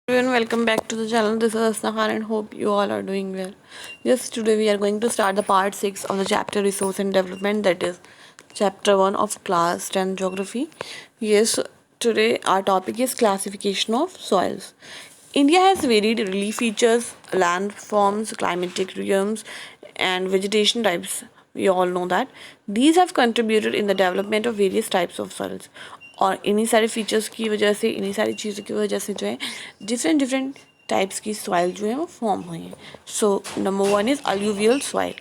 Everyone, welcome back to the channel. This is Asna Khan and hope you all are doing well. Yes, today we are going to start the part 6 of the chapter Resource and Development, that is chapter 1 of class 10 geography. Yes, today our topic is classification of soils. India has varied relief features, landforms, climatic regions, and vegetation types. We all know that these have contributed in the development of various types of soils. और इन्हीं सारे features की वजह से, इन्हीं सारी चीज़ों की वजह से जो है डिफरेंट डिफरेंट टाइप्स की सॉइल जो है वो फॉर्म हुई है. So number 1 is alluvial soil.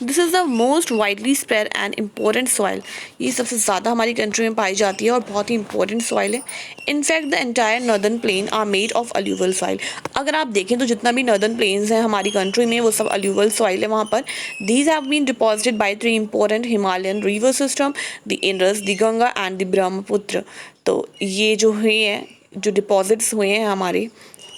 This is the most widely spread and important soil. ये सबसे ज़्यादा हमारी कंट्री में पाई जाती है और बहुत ही इंपॉर्टेंट सॉइल है. In fact the entire northern plain are made of alluvial soil. अगर आप देखें तो जितना भी नॉर्दर्न प्लेन्स हैं हमारी कंट्री में वो सब अलूवियल सॉइल है वहाँ पर. These have been deposited by 3 important Himalayan river system, the Indus, the Ganga and the Brahmaputra. तो ये जो हुए हैं, जो डिपॉजिट्स हुए हैं हमारे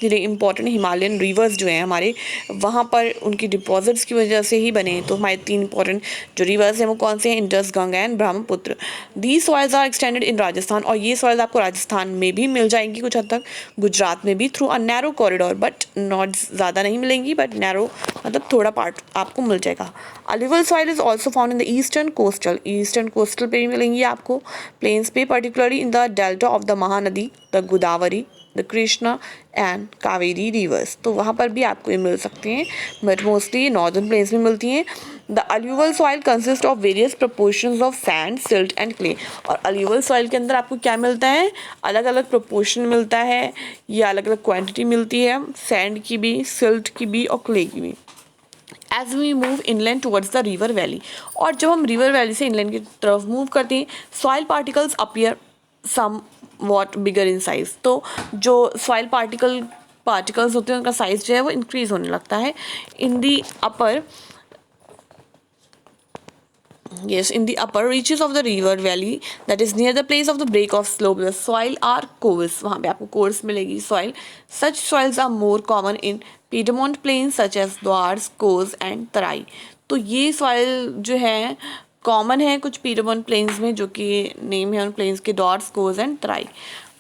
जो इंपॉर्टेंट हिमालयन रिवर्स जो हैं हमारे, वहाँ पर उनकी डिपॉजिट्स की वजह से ही बने हैं. तो हमारे 3 इंपॉर्टेंट जो रिवर्स हैं वो कौन से हैं? Indus, Ganga and Brahmaputra. These soils are extended in Rajasthan. और ये सॉइल्स आपको राजस्थान में भी मिल जाएंगी कुछ हद तक, गुजरात में भी through a narrow corridor, but not ज़्यादा नहीं मिलेंगी, बट नैरो मतलब थोड़ा पार्ट आपको मिल जाएगा. Alluvial soil is also found in the eastern coastal पे भी मिलेंगी आपको, प्लेन्स पे, particularly in the delta of the Mahanadi, the Godavari, the Krishna and Kaveri reverse. तो वहाँ पर भी आपको ये मिल सकते हैं, बट मोस्टली नॉर्दर्न प्लेन्स में मिलती हैं. The alluvial soil consist of various proportions of sand, silt and clay. और अलूवियल सॉइल के अंदर आपको क्या मिलता है? अलग अलग प्रोपोर्शन मिलता है, या अलग अलग क्वांटिटी मिलती है, सैंड की भी, सिल्ट की भी और क्ले की भी. As we move inland towards the river valley. और जब हम रिवर वैली से इनलैंड की तरफ मूव करते हैं, soil particles appear somewhat bigger in size. तो जो सॉइल पार्टिकल्स होते हैं उनका साइज जो है वो इंक्रीज होने लगता है. इन दी अपर in the upper reaches of the river valley, that is near the place of the break of slope, the soil are coarse. वहाँ पे आपको coarse मिलेगी soil. Such soils are more common in Piedmont plains such as Duars, Kos and Terai. तो ये soil जो है common है कुछ पीडमोंट प्लेन्स में, जो कि नेम है उन प्लेन्स के, Duars, Kos and Terai.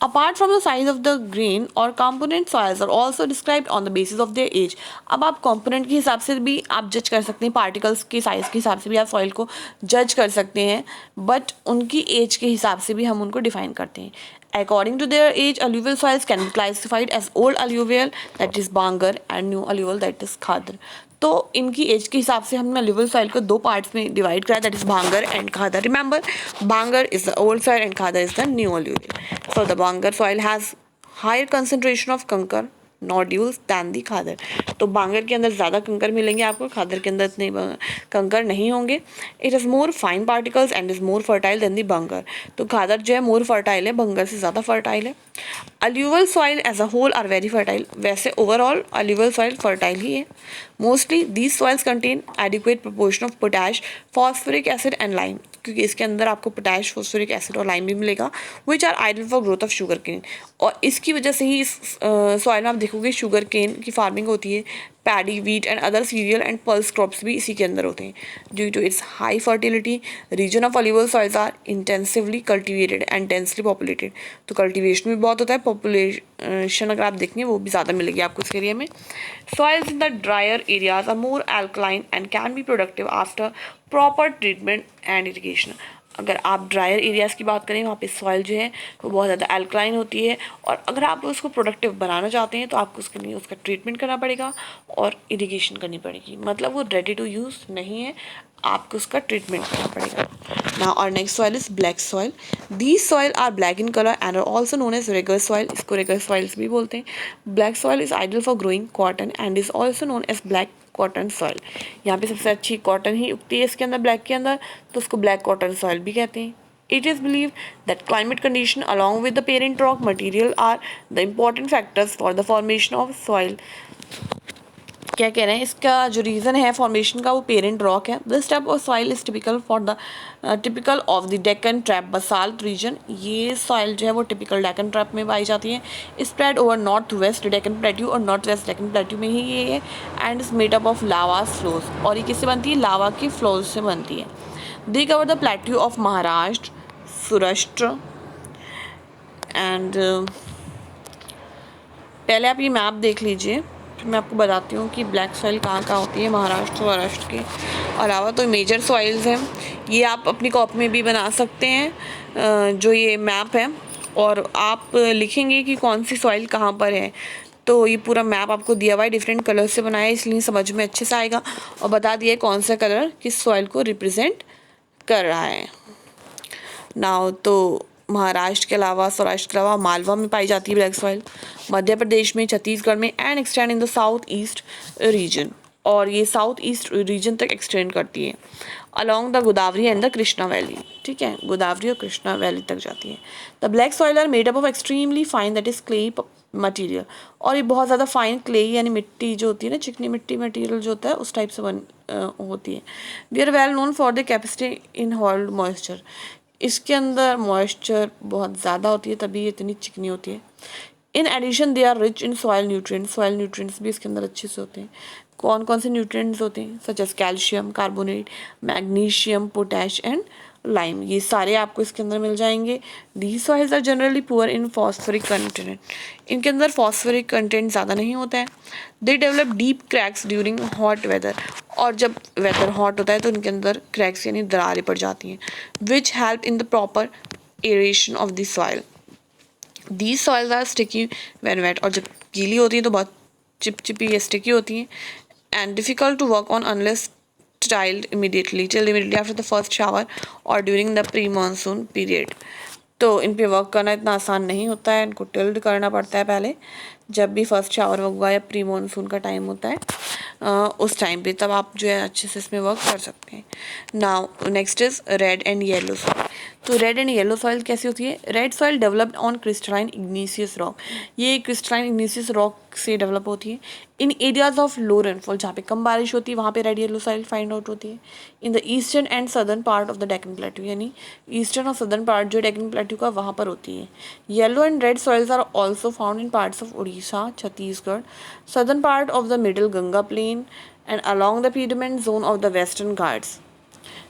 Apart from the size of the grain or component, soils are also described on the basis of their age. अब आप component के हिसाब से भी आप जज कर सकते हैं, पार्टिकल्स के साइज़ के हिसाब से भी आप सॉइल को जज कर सकते हैं, बट उनकी एज के हिसाब से भी हम उनको डिफाइन करते हैं. According to their age, alluvial soils can be classified as old alluvial, that is Bangar, and new alluvial, that is Khadr. तो इनकी एज के हिसाब से हमने अलूवियल सॉइल को 2 पार्ट्स में डिवाइड करा, that is Bhangar and Khadar. Remember, Bhangar is the old soil and Khadar is the new alluvial. So the Bhangar soil has higher concentration of kankar nodules than the Khadar. तो बांगर के अंदर ज़्यादा कंकर मिलेंगे आपको, खादर के अंदर इतने कंकर नहीं होंगे. It is more fine particles and is more fertile than the Bangar. तो खादर जो है मोर फर्टाइल है, बंगर से ज़्यादा फर्टाइल है. Alluvial soil as a whole are very fertile. वैसे ओवरऑल अलूवियल सॉइल फर्टाइल ही है. Mostly these soils contain adequate proportion of potash, phosphoric acid and lime, क्योंकि इसके अंदर आपको पोटैश, फॉस्फोरिक एसिड और लाइम भी मिलेगा, which are ideal for growth of sugarcane. और इसकी वजह से ही इस सॉइल में आप देखोगे शुगर केन की फार्मिंग होती है. Paddy, wheat and other cereal and pulse crops भी इसी के अंदर होते हैं. Due to its high fertility, region of alluvial soils are intensively cultivated and densely populated. तो कल्टिवेशन भी बहुत होता है, पॉपुलेशन अगर आप देखेंगे वो भी ज़्यादा मिलेगी आपको इस एरिया में. Soils in the drier areas are more alkaline and can be productive after proper treatment and irrigation. अगर आप ड्रायर एरियाज़ की बात करें, वहाँ पे सॉइल जो है वो बहुत ज़्यादा अल्कलाइन होती है, और अगर आप उसको प्रोडक्टिव बनाना चाहते हैं तो आपको उसके लिए उसका ट्रीटमेंट करना पड़ेगा और इरिगेशन करनी पड़ेगी. मतलब वो रेडी टू यूज़ नहीं है, आपको उसका ट्रीटमेंट करना पड़ेगा. नाउ और next soil is black soil. These soil are black in colour and are also known as regur soil. इसको रेगर सॉइल्स भी बोलते हैं. Black soil is ideal for growing cotton and is also known as black cotton soil. यहाँ पे सबसे अच्छी cotton ही उगती है इसके अंदर, ब्लैक के अंदर, तो उसको ब्लैक कॉटन सॉइल भी कहते हैं. It is believed that climate condition along with the parent rock material are the important factors for the formation of soil. क्या कह रहे हैं, इसका जो रीज़न है फॉर्मेशन का वो पेरेंट रॉक है. This type of soil is typical of the Deccan trap basalt region. ये सॉइल जो है वो टिपिकल डेक्कन ट्रैप में पाई जाती है. Spread over north west Deccan plateau और नॉर्थ वेस्ट डेक्कन प्लेट्यू में ही ये है. And is made up of lava flows. और ये किससे बनती है? लावा के फ्लोज से बनती है. They cover the plateau of Maharashtra, Surashtra and पहले आप ये मैप देख लीजिए, फिर मैं आपको बताती हूँ कि ब्लैक सॉइल कहाँ कहाँ होती है महाराष्ट्र के अलावा। तो मेजर सॉइल्स हैं, ये आप अपनी कॉपी में भी बना सकते हैं जो ये मैप है, और आप लिखेंगे कि कौन सी सॉइल कहाँ पर है। तो ये पूरा मैप आपको दिया हुआ है, डिफरेंट कलर से बनाया है, इसलिए समझ में अच्छे से आएगा, और बता दिया है कौन सा कलर किस सॉइल को रिप्रेजेंट कर रहा है। नाउ तो महाराष्ट्र के अलावा, सौराष्ट्र के अलावा मालवा में पाई जाती है ब्लैक सॉइल, मध्य प्रदेश में, छत्तीसगढ़ में, and extend in the south east region, और ये साउथ ईस्ट रीजन तक एक्सटेंड करती है along the Godavari and the Krishna valley. ठीक है, गोदावरी और कृष्णा वैली तक जाती है। The black soil are made up of extremely fine that is clay material, और ये बहुत ज़्यादा फाइन क्ले यानी मिट्टी जो होती है ना, चिकनी मिट्टी मटीरियल जो होता है उस टाइप से होती है। They are well known for the capacity in hold moisture, इसके अंदर मॉइस्चर बहुत ज़्यादा होती है तभी ये इतनी चिकनी होती है। In addition they are rich in soil nutrients भी इसके अंदर अच्छे से होते हैं। कौन कौन से न्यूट्रिएंट्स होते हैं? Such as calcium carbonate, magnesium, potash and lime, ये सारे आपको इसके अंदर मिल जाएंगे। The soils are generally poor in phosphoric content, इनके अंदर फॉस्फोरिक कंटेंट ज़्यादा नहीं होता है। They develop deep cracks during hot weather, और जब वेदर हॉट होता है तो इनके अंदर क्रैक्स यानी दरारें पड़ जाती हैं, which help in the proper aeration of the soil. These soils are sticky when wet, और जब गीली होती हैं तो बहुत चिपचिपी या स्टिकी होती हैं, and difficult to work on unless tiled immediately after the first shower or during the pre-monsoon period। तो इन पे वर्क करना इतना आसान नहीं होता है, इनको टिल्ड करना पड़ता है पहले, जब भी फर्स्ट शावर होगा या प्री मानसून का टाइम होता है उस टाइम पे, तब आप जो है अच्छे से इसमें वर्क कर सकते हैं। Now next is red and yellow soil. तो रेड एंड येलो सॉइल कैसी होती है? Red soil developed on crystalline इग्नीशियस rock, ये क्रिस्टलाइन इग्नीशियस रॉक से डेवलप होती है। इन एरियाज ऑफ लो रेनफॉल, जहाँ पे कम बारिश होती है वहाँ पे red yellow soil find out होती है। In the eastern and southern part of the Deccan plateau, यानी ईस्टर्न और सदर्न पार्ट जो डेक्कन प्लेट्यू का वहाँ पर होती है। Yellow and red soils are also found in parts of Orissa, Chhattisgarh, southern part of the middle Ganga plain and along the piedmont zone of the western Ghats.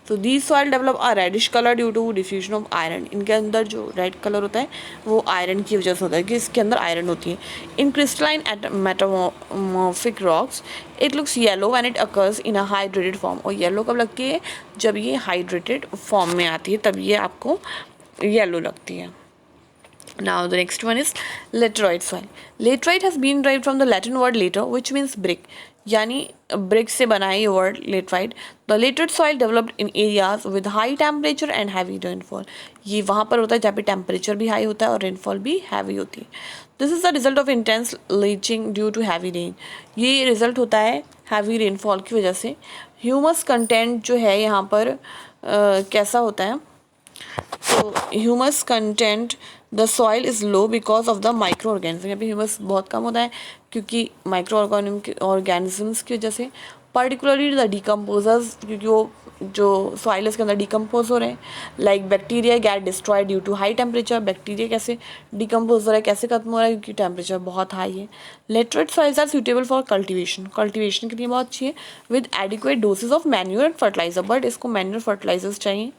तो these soil develop a reddish colour due to diffusion of iron, इनके अंदर जो red colour होता है वो iron की वजह से होता है कि इसके अंदर आयरन होती है। In crystalline metamorphic rocks it looks yellow when it occurs in a hydrated form, और येलो कब लगती है? जब ये हाइड्रेटेड फॉर्म में आती है तब ये आपको येलो लगती है। Now the next one is laterite soil. Laterite has been derived from the Latin word later, which means brick. यानी ब्रिक से बना है ये word laterite. The laterite soil developed in areas with high temperature and heavy rainfall, ये वहाँ पर होता है जहाँ पे टेम्परेचर भी हाई होता है और रेनफॉल भी हैवी होती है। This is the result of intense leaching due to heavy rain, ये रिजल्ट होता है हैवी रेनफॉल की वजह से। ह्यूमस कंटेंट जो है यहाँ पर कैसा होता है? तो humus content the soil is low because of the micro organism, यहाँ पे ह्यूमस बहुत कम होता है क्योंकि माइक्रो ऑर्गेनिजम्स की वजह से, पर्टिकुलरली द डिकम्पोजर्स, क्योंकि वो जो सॉइल इसके अंदर डिकम्पोज हो रहे हैं। Like bacteria get destroyed due to high temperature, bacteria कैसे डिकम्पोज हो रहा है, कैसे खत्म हो रहा है? क्योंकि टेम्परेचर बहुत हाई है। Laterite soils are suitable for cultivation, cultivation के लिए बहुत अच्छी है, with adequate dosage of manure and fertiliser, but इसको मैन्यूर फर्टिलाइजर्स चाहिए।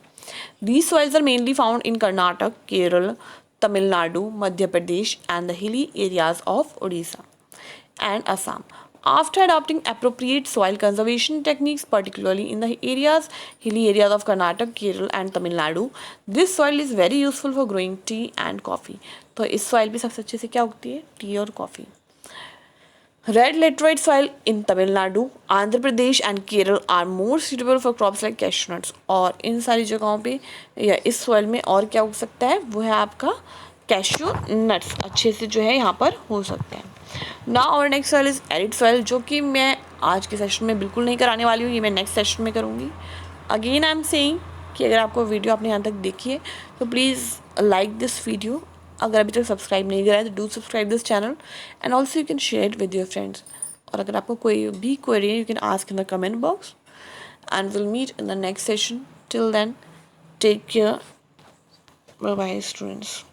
These soils are mainly found in Karnataka, Kerala, Tamil Nadu, Madhya Pradesh, and the hilly areas of Odisha and Assam. After adopting appropriate soil conservation techniques, particularly in the hilly areas of Karnataka, Kerala, and Tamil Nadu, this soil is very useful for growing tea and coffee. तो इस soil पे सबसे अच्छे से क्या उगती है? T और coffee. Red laterite soil in Tamil Nadu, Andhra Pradesh and Kerala are more suitable for crops like cashew nuts. और इन सारी जगहों पे या इस सॉइल में और क्या उग सकता है? वो है आपका कैश्यू नट्स, अच्छे से जो है यहाँ पर हो सकते हैं। नाउ और next soil is arid soil, जो कि मैं आज के सेशन में बिल्कुल नहीं कराने वाली हूँ, ये मैं नेक्स्ट सेशन में करूँगी। अगेन आई एम सेइंग कि अगर आपको वीडियो आपने यहाँ तक देखी है तो प्लीज़ लाइक दिस वीडियो, अगर अभी तक सब्सक्राइब नहीं करा है तो do subscribe this channel, and also you can share it with your friends. और अगर आपको कोई भी क्वेरी है you can ask in the comment box, and will meet in the next session. Till then take care, bye bye students.